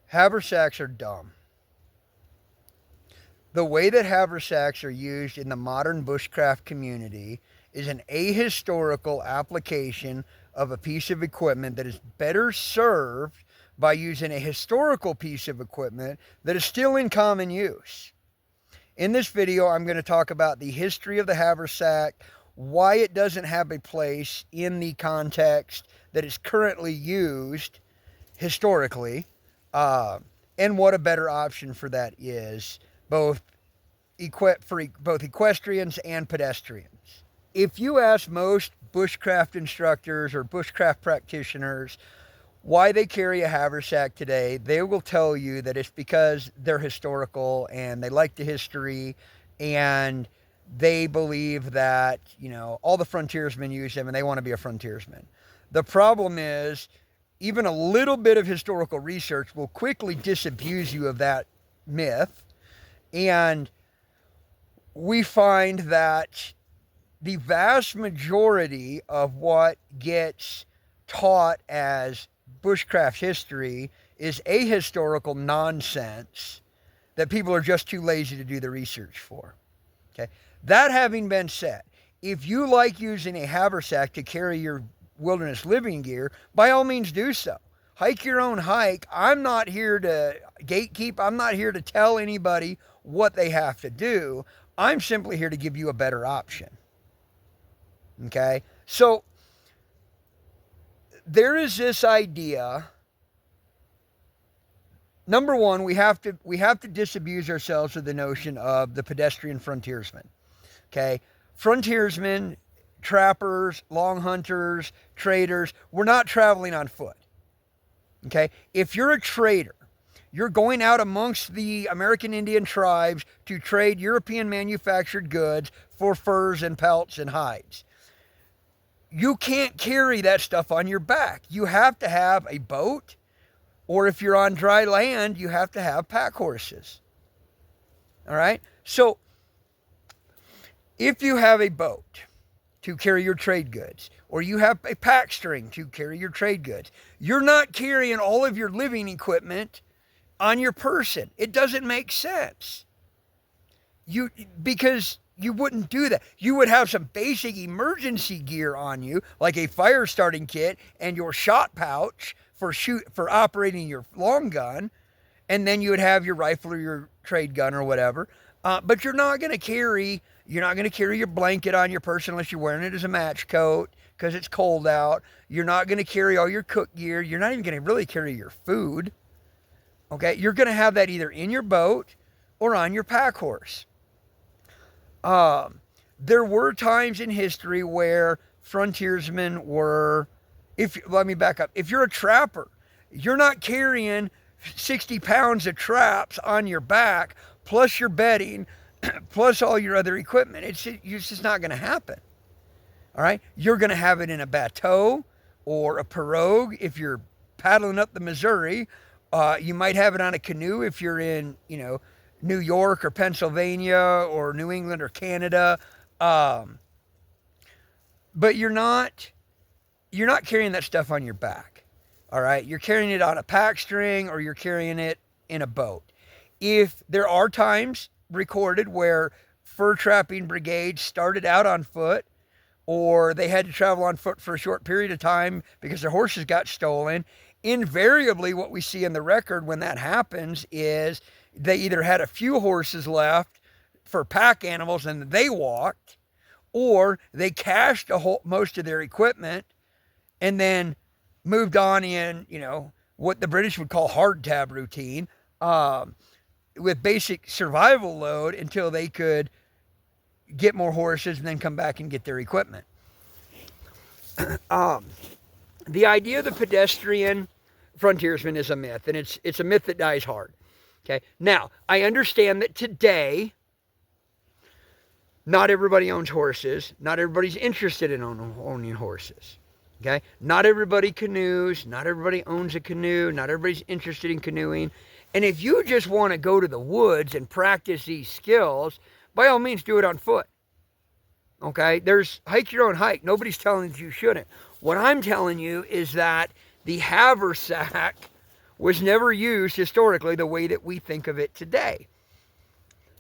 Haversacks are dumb. The way that haversacks are used in the modern bushcraft community is an ahistorical application of a piece of equipment that is better served by using a historical piece of equipment that is still in common use. In this video, I'm going to talk about the history of the haversack, why it doesn't have a place in the context that is currently used historically, and what a better option for that is, both for both equestrians and pedestrians. If you ask most bushcraft instructors or bushcraft practitioners why they carry a haversack today, they will tell you that it's because they're historical and they like the history, and they believe that, all the frontiersmen use them and they want to be a frontiersman. The problem is, even a little bit of historical research will quickly disabuse you of that myth, and we find that the vast majority of what gets taught as bushcraft history is ahistorical nonsense that people are just too lazy to do the research for. Okay. That having been said, if you like using a haversack to carry your wilderness living gear, by all means do so. Hike your own hike. I'm not here to gatekeep. I'm not here to tell anybody what they have to do. I'm simply here to give you a better option. Okay? So there is this idea. Number one, we have to disabuse ourselves of the notion of the pedestrian frontiersman. Okay? Frontiersmen, trappers, long hunters, traders, we're not traveling on foot. Okay? If you're a trader, you're going out amongst the American Indian tribes to trade European manufactured goods for furs and pelts and hides. You can't carry that stuff on your back. You have to have a boat, or if you're on dry land, you have to have pack horses. All right? So, if you have a boat to carry your trade goods, or you have a pack string to carry your trade goods, you're not carrying all of your living equipment on your person. It doesn't make sense. Because you wouldn't do that. You would have some basic emergency gear on you, like a fire starting kit and your shot pouch for operating your long gun, and then you would have your rifle or your trade gun or whatever. But you're not going to carry your blanket on your person unless you're wearing it as a match coat because it's cold out. You're not going to carry all your cook gear. You're not even going to really carry your food. Okay, you're going to have that either in your boat or on your pack horse. There were times in history where frontiersmen were, let me back up. If you're a trapper, you're not carrying 60 pounds of traps on your back, plus your bedding, plus all your other equipment. It's just not going to happen. All right. You're going to have it in a bateau or a pirogue if you're paddling up the Missouri. You might have it on a canoe if you're in, New York or Pennsylvania or New England or Canada. But you're not carrying that stuff on your back. All right. You're carrying it on a pack string, or you're carrying it in a boat. If there are times recorded where fur trapping brigades started out on foot, or they had to travel on foot for a short period of time because their horses got stolen, invariably what we see in the record when that happens is they either had a few horses left for pack animals and they walked, or they cached most of their equipment and then moved on in, what the British would call hardtab routine, with basic survival load until they could get more horses and then come back and get their equipment. The idea of the pedestrian frontiersman is a myth, and it's a myth that dies hard. Okay. Now, I understand that today, not everybody owns horses. Not everybody's interested in owning horses. Okay. Not everybody canoes. Not everybody owns a canoe. Not everybody's interested in canoeing. And if you just want to go to the woods and practice these skills, by all means, do it on foot. Okay. Hike your own hike. Nobody's telling you shouldn't. What I'm telling you is that the haversack was never used historically the way that we think of it today.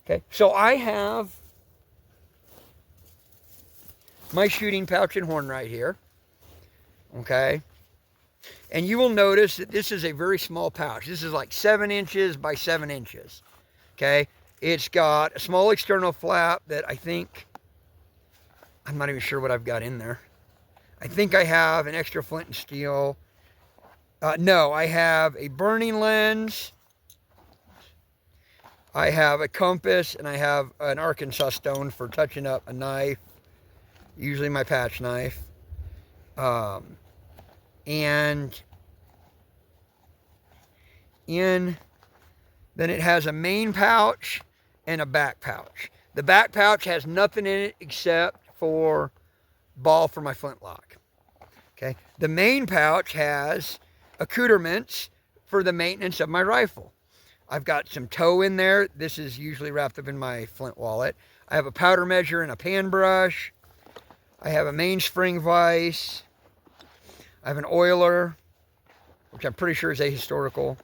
Okay, so I have my shooting pouch and horn right here. Okay, and you will notice that this is a very small pouch. This is like 7 inches by 7 inches. Okay, it's got a small external flap that I think, I'm not even sure what I've got in there. I think I have an extra flint and steel. No, I have a burning lens. I have a compass, and I have an Arkansas stone for touching up a knife, usually my patch knife. And then it has a main pouch and a back pouch. The back pouch has nothing in it except for ball for my flintlock. Okay. The main pouch has accoutrements for the maintenance of my rifle. I've got some tow in there. This is usually wrapped up in my flint wallet. I have a powder measure and a pan brush. I have a mainspring vise. I have an oiler, which I'm pretty sure is ahistorical.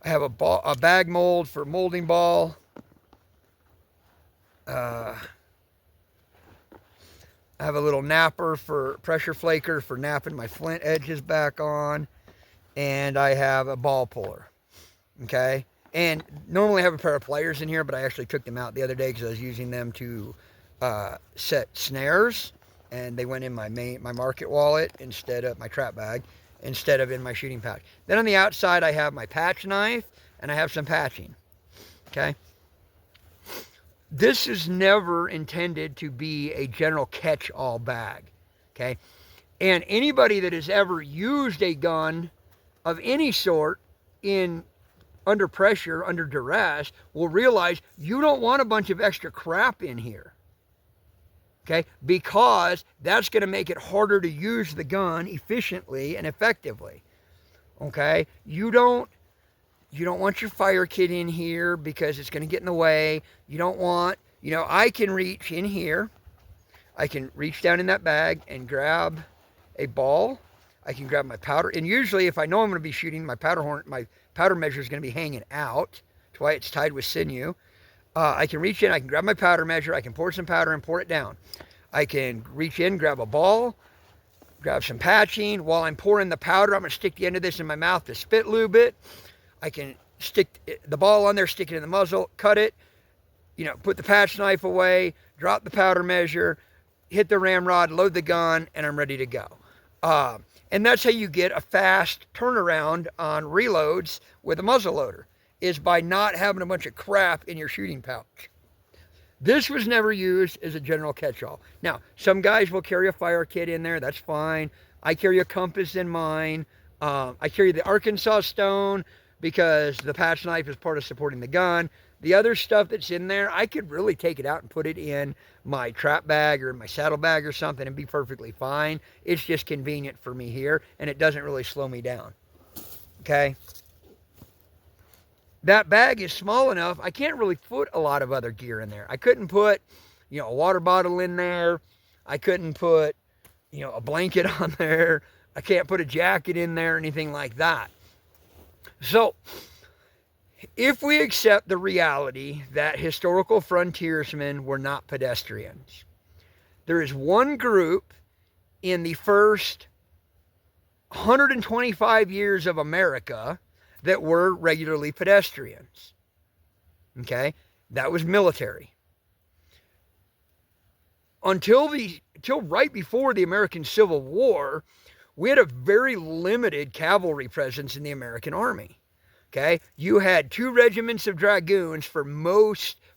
I have a bag mold for molding ball. I have a little napper for pressure flaker for napping my flint edges back on. And I have a ball puller. Okay. And normally I have a pair of pliers in here, but I actually took them out the other day because I was using them to set snares. And they went in my market wallet instead of my trap bag, instead of in my shooting pouch. Then on the outside, I have my patch knife and I have some patching. Okay. This is never intended to be a general catch-all bag. Okay. And anybody that has ever used a gun of any sort under pressure, under duress, will realize you don't want a bunch of extra crap in here. Okay, because that's going to make it harder to use the gun efficiently and effectively. Okay, you don't want your fire kit in here because it's going to get in the way. You don't want, I can reach in here. I can reach down in that bag and grab a ball. I can grab my powder, and usually if I know I'm going to be shooting, my powder measure is going to be hanging out. That's why it's tied with sinew. I can reach in, I can grab my powder measure, I can pour some powder and pour it down. I can reach in, grab a ball, grab some patching. While I'm pouring the powder, I'm going to stick the end of this in my mouth to spit lube it. I can stick the ball on there, stick it in the muzzle, cut it, put the patch knife away, drop the powder measure, hit the ramrod, load the gun, and I'm ready to go. And that's how you get a fast turnaround on reloads with a muzzle loader, is by not having a bunch of crap in your shooting pouch. This was never used as a general catch-all. Now, some guys will carry a fire kit in there. That's fine. I carry a compass in mine. I carry the Arkansas stone because the patch knife is part of supporting the gun. The other stuff that's in there, I could really take it out and put it in my trap bag or my saddle bag or something and be perfectly fine. It's just convenient for me here, and it doesn't really slow me down. Okay? That bag is small enough, I can't really put a lot of other gear in there. I couldn't put, a water bottle in there. I couldn't put, a blanket on there. I can't put a jacket in there or anything like that. So, if we accept the reality that historical frontiersmen were not pedestrians, there is one group in the first 125 years of America that were regularly pedestrians. Okay? That was military. Until right before the American Civil War, we had a very limited cavalry presence in the American Army. Okay? You had 2 regiments of dragoons from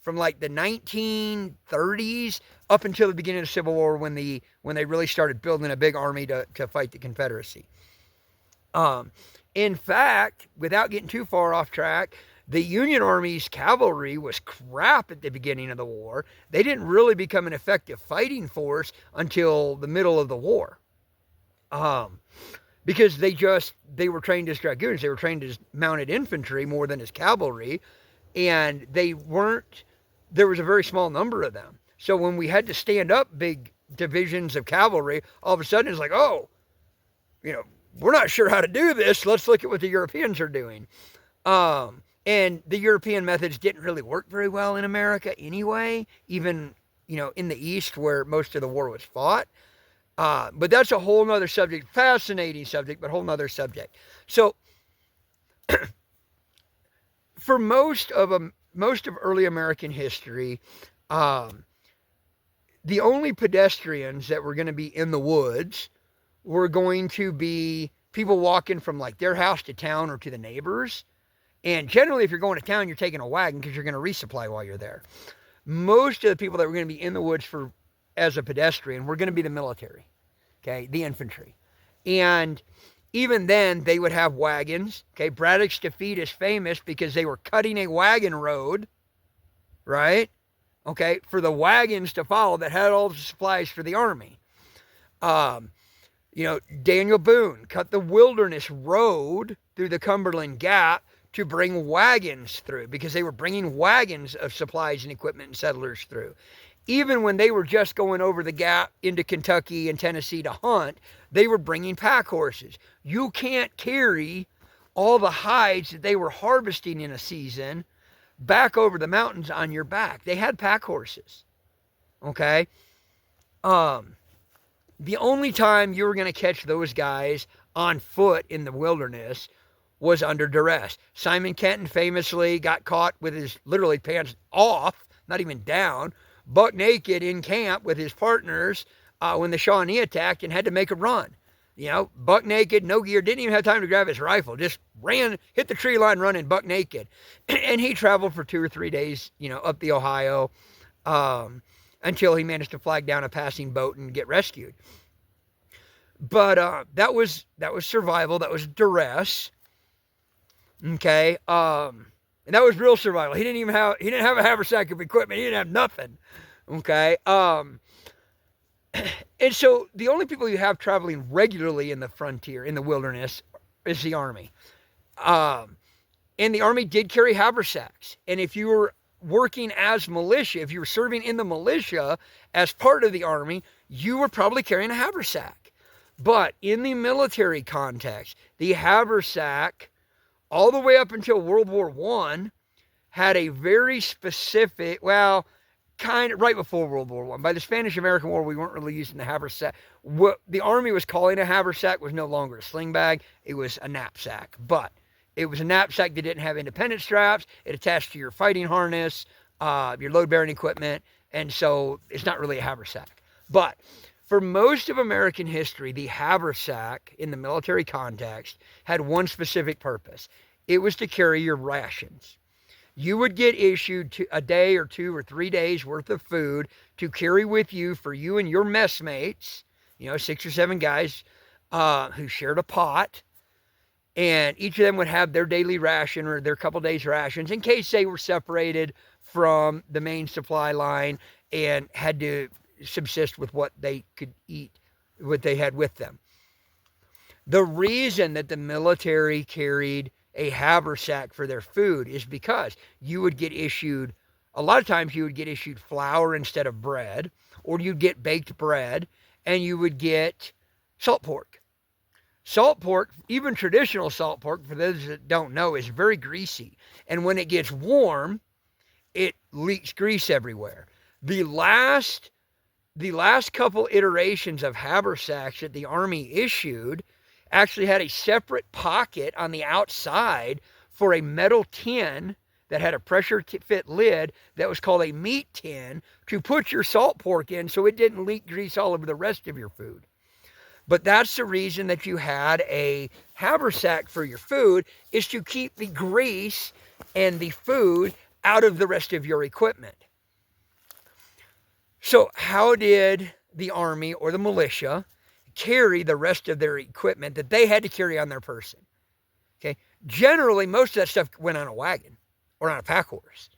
like the 1930s up until the beginning of the Civil War when they really started building a big army to fight the Confederacy. In fact, without getting too far off track, the Union Army's cavalry was crap at the beginning of the war. They didn't really become an effective fighting force until the middle of the war. Because they were trained as dragoons. They were trained as mounted infantry more than as cavalry. And there was a very small number of them. So when we had to stand up big divisions of cavalry, all of a sudden it's like, we're not sure how to do this. Let's look at what the Europeans are doing. And the European methods didn't really work very well in America anyway, even, in the East where most of the war was fought. But that's a whole nother subject, fascinating subject, but whole nother subject. So for most of early American history, the only pedestrians that were going to be in the woods were going to be people walking from like their house to town or to the neighbors. And generally, if you're going to town, you're taking a wagon because you're going to resupply while you're there. Most of the people that were going to be in the woods as a pedestrian were going to be the military, okay, the infantry. And even then, they would have wagons. Okay, Braddock's defeat is famous because they were cutting a wagon road, right? Okay, for the wagons to follow that had all the supplies for the army. Daniel Boone cut the Wilderness Road through the Cumberland Gap to bring wagons through because they were bringing wagons of supplies and equipment and settlers through. Even when they were just going over the gap into Kentucky and Tennessee to hunt, they were bringing pack horses. You can't carry all the hides that they were harvesting in a season back over the mountains on your back. They had pack horses. Okay? The only time you were going to catch those guys on foot in the wilderness was under duress. Simon Kenton famously got caught with his literally pants off, not even down, buck naked in camp with his partners when the Shawnee attacked and had to make a run. Buck naked, no gear, didn't even have time to grab his rifle, just ran, hit the tree line running buck naked. And he traveled for 2 or 3 days, up the Ohio until he managed to flag down a passing boat and get rescued. But that was survival, that was duress. Okay, and that was real survival. He didn't have a haversack of equipment. He didn't have nothing. Okay, and so the only people you have traveling regularly in the frontier, in the wilderness, is the army. And the army did carry haversacks. And if you were working as militia, if you were serving in the militia as part of the army, you were probably carrying a haversack. But in the military context, the haversack, all the way up until World War I, had a very specific, kind of right before World War I. By the Spanish-American War, we weren't really using the haversack. What the Army was calling a haversack was no longer a sling bag. It was a knapsack. But it was a knapsack that didn't have independent straps. It attached to your fighting harness, your load-bearing equipment, and so it's not really a haversack. But for most of American history, the haversack, in the military context, had one specific purpose. It was to carry your rations. You would get issued a day or 2 or 3 days worth of food to carry with you for you and your messmates, 6 or 7 guys who shared a pot. And each of them would have their daily ration or their couple days rations in case they were separated from the main supply line and had to subsist with what they could eat, what they had with them. The reason that the military carried a haversack for their food is because you would get issued, a lot of times you would get issued flour instead of bread, or you'd get baked bread, and you would get salt pork. Salt pork, even traditional salt pork, for those that don't know, is very greasy. And when it gets warm, it leaks grease everywhere. The last couple iterations of haversacks that the Army issued actually had a separate pocket on the outside for a metal tin that had a pressure fit lid that was called a meat tin to put your salt pork in so it didn't leak grease all over the rest of your food. But that's the reason that you had a haversack for your food, is to keep the grease and the food out of the rest of your equipment. So how did the Army or the militia carry the rest of their equipment that they had to carry on their person? Okay, generally most of that stuff went on a wagon or on a pack horse.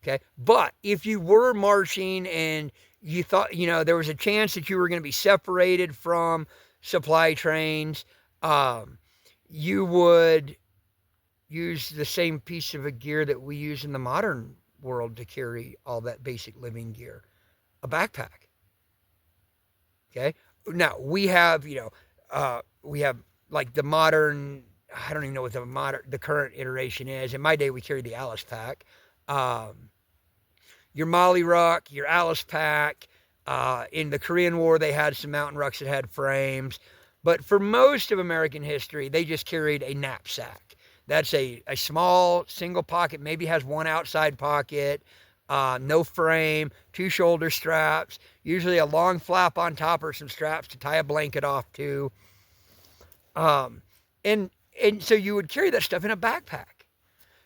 Okay, but if you were marching and you thought, there was a chance that you were going to be separated from supply trains, you would use the same piece of a gear that we use in the modern world to carry all that basic living gear, a backpack. Okay, now we have, like the modern, I don't even know what the current iteration is. In my day, we carried the Alice pack. Your Molly ruck, your Alice pack. In the Korean War, they had some mountain rucks that had frames. But for most of American history, they just carried a knapsack. That's a small single pocket, maybe has one outside pocket, no frame, 2 shoulder straps, usually a long flap on top or some straps to tie a blanket off to. And so you would carry that stuff in a backpack.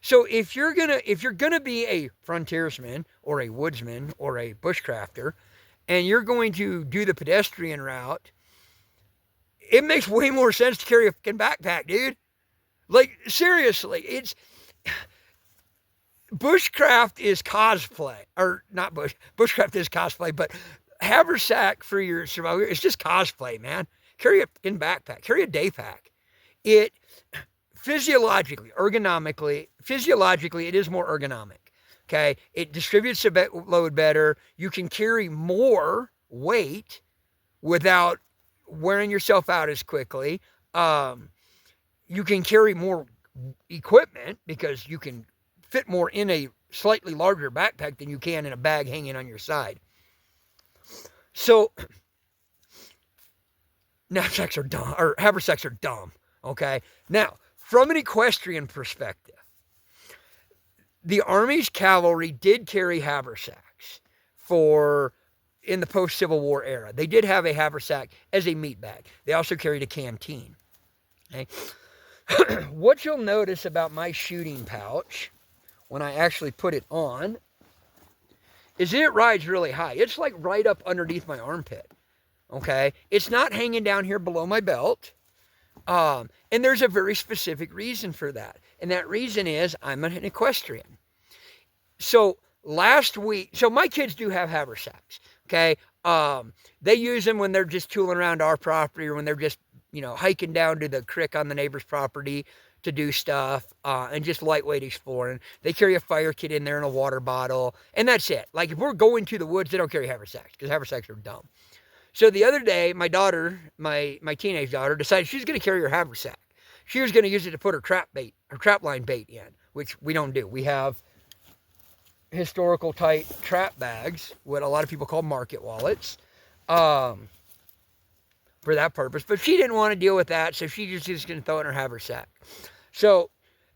So if you're gonna be a frontiersman or a woodsman or a bushcrafter, and you're going to do the pedestrian route, it makes way more sense to carry a fucking backpack, dude. Like, seriously, it's bushcraft is cosplay, or not bushcraft is cosplay, but haversack for your survival is just cosplay, man. Carry a fucking backpack, carry a day pack. It physiologically, it is more ergonomic. Okay, it distributes the load better. You can carry more weight without wearing yourself out as quickly. You can carry more equipment because you can fit more in a slightly larger backpack than you can in a bag hanging on your side. So knapsacks are dumb, or haversacks are dumb. Okay, now from an equestrian perspective, the Army's cavalry did carry haversacks in the post-Civil War era. They did have a haversack as a meat bag. They also carried a canteen. Okay? What you'll notice about my shooting pouch when I actually put it on is it rides really high. It's like right up underneath my armpit. Okay? It's not hanging down here below my belt. And there's a very specific reason for that. And that reason is I'm an equestrian. So last week, so my kids do have haversacks, okay? They use them when they're just tooling around our property or when they're just, hiking down to the creek on the neighbor's property to do stuff and just lightweight exploring. They carry a fire kit in there and a water bottle, and that's it. Like, if we're going to the woods, they don't carry haversacks because haversacks are dumb. So the other day, my daughter, my teenage daughter, decided she's going to carry her haversack. She was going to use it to put her trap line bait in, which we don't do. We have historical tight trap bags, what a lot of people call market wallets, for that purpose. But she didn't want to deal with that, so she just was going to throw it in her haversack. So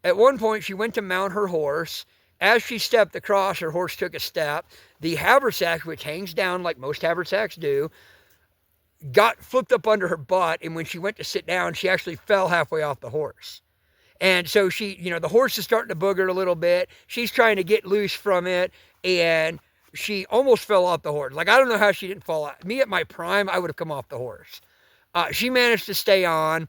at one point, she went to mount her horse. As she stepped across, her horse took a step. The haversack, which hangs down like most haversacks do, got flipped up under her butt, and when she went to sit down, she actually fell halfway off the horse. And so she, the horse is starting to booger a little bit. She's trying to get loose from it, and she almost fell off the horse. Like, I don't know how she didn't fall out. Me at my prime, I would have come off the horse. She managed to stay on,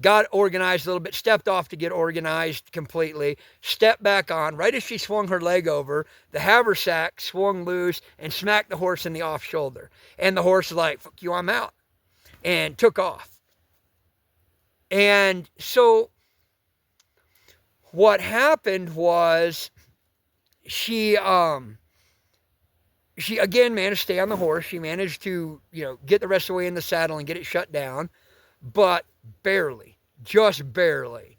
got organized a little bit, stepped off to get organized completely, stepped back on. Right as she swung her leg over, the haversack swung loose and smacked the horse in the off shoulder. And the horse was like, "Fuck you, I'm out," and took off. And so what happened was she again managed to stay on the horse. She managed to, get the rest of the way in the saddle and get it shut down, but barely, just barely.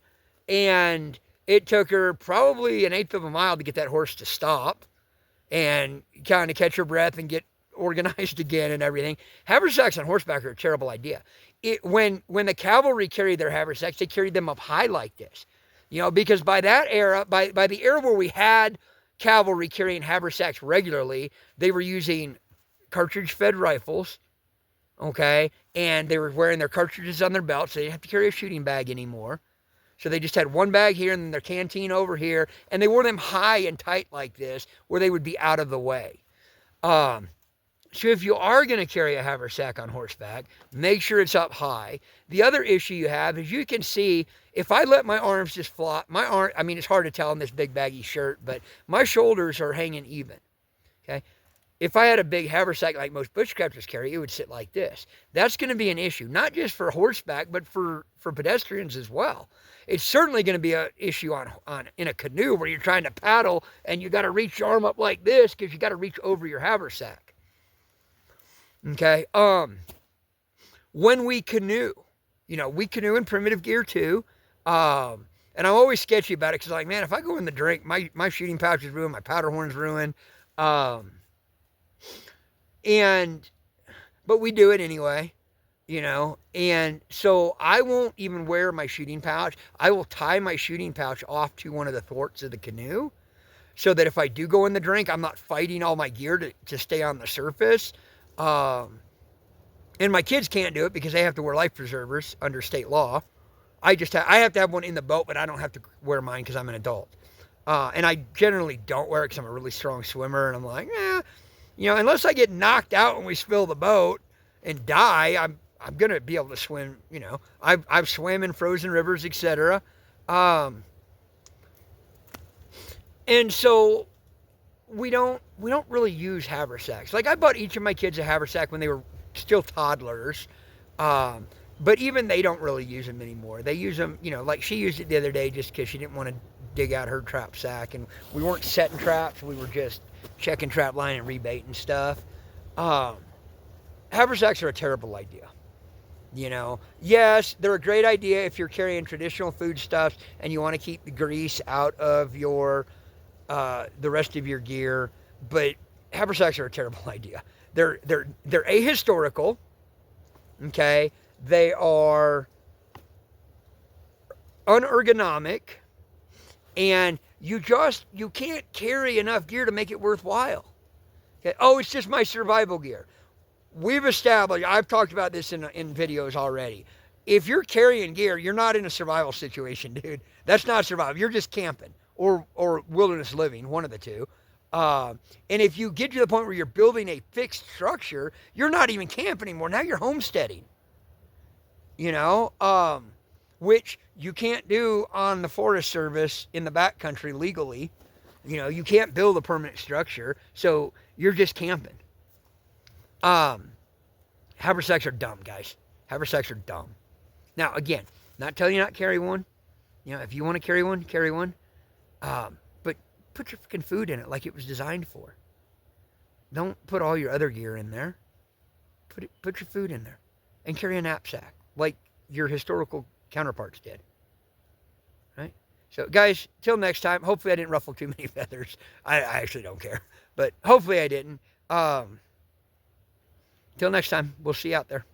And it took her probably 1/8 of a mile to get that horse to stop and kind of catch her breath and get organized again and everything. Haversacks on horseback are a terrible idea. When the cavalry carried their haversacks, they carried them up high like this. Because by that era, by the era where we had cavalry carrying haversacks regularly, they were using cartridge-fed rifles, okay? And they were wearing their cartridges on their belt, so they didn't have to carry a shooting bag anymore. So they just had one bag here and then their canteen over here, and they wore them high and tight like this, where they would be out of the way. So if you are going to carry a haversack on horseback, make sure it's up high. The other issue you have is you can see, if I let my arms just flop, it's hard to tell in this big baggy shirt, but my shoulders are hanging even, okay? If I had a big haversack like most bushcrafters carry, it would sit like this. That's going to be an issue, not just for horseback, but for pedestrians as well. It's certainly going to be an issue in a canoe where you're trying to paddle and you got to reach your arm up like this because you got to reach over your haversack. Okay, when we canoe, We canoe in primitive gear too. And I'm always sketchy about it because, like, man, if I go in the drink, my shooting pouch is ruined, my powder horn's ruined. Um, and, but we do it anyway. And so I won't even wear my shooting pouch. I will tie my shooting pouch off to one of the thwarts of the canoe so that if I do go in the drink, I'm not fighting all my gear to stay on the surface. And my kids can't do it because they have to wear life preservers under state law. I have to have one in the boat, but I don't have to wear mine because I'm an adult. And I generally don't wear it because I'm a really strong swimmer, and I'm like, unless I get knocked out when we spill the boat and die, I'm gonna be able to swim. I've swam in frozen rivers, etc. And so we don't really use haversacks. Like, I bought each of my kids a haversack when they were still toddlers. But even they don't really use them anymore. They use them, like she used it the other day just because she didn't want to dig out her trap sack. And we weren't setting traps. We were just checking trap line and rebaiting stuff. Haversacks are a terrible idea. Yes, they're a great idea if you're carrying traditional foodstuffs and you want to keep the grease out of your the rest of your gear. But haversacks are a terrible idea. They're ahistorical. Okay. They are unergonomic, and you can't carry enough gear to make it worthwhile. Okay? Oh, it's just my survival gear. We've established, I've talked about this in videos already. If you're carrying gear, you're not in a survival situation, dude. That's not survival. You're just camping or wilderness living, one of the two. And if you get to the point where you're building a fixed structure, you're not even camping anymore. Now you're homesteading. Which you can't do on the Forest Service in the backcountry legally. You can't build a permanent structure, so you're just camping. Haversacks are dumb, guys. Haversacks are dumb. Now, again, not telling you not to carry one. If you want to carry one, carry one. But put your freaking food in it like it was designed for. Don't put all your other gear in there. Put your food in there, and carry a knapsack like your historical counterparts did. Right? So, guys, till next time. Hopefully I didn't ruffle too many feathers. I actually don't care. But hopefully I didn't. Till next time. We'll see you out there.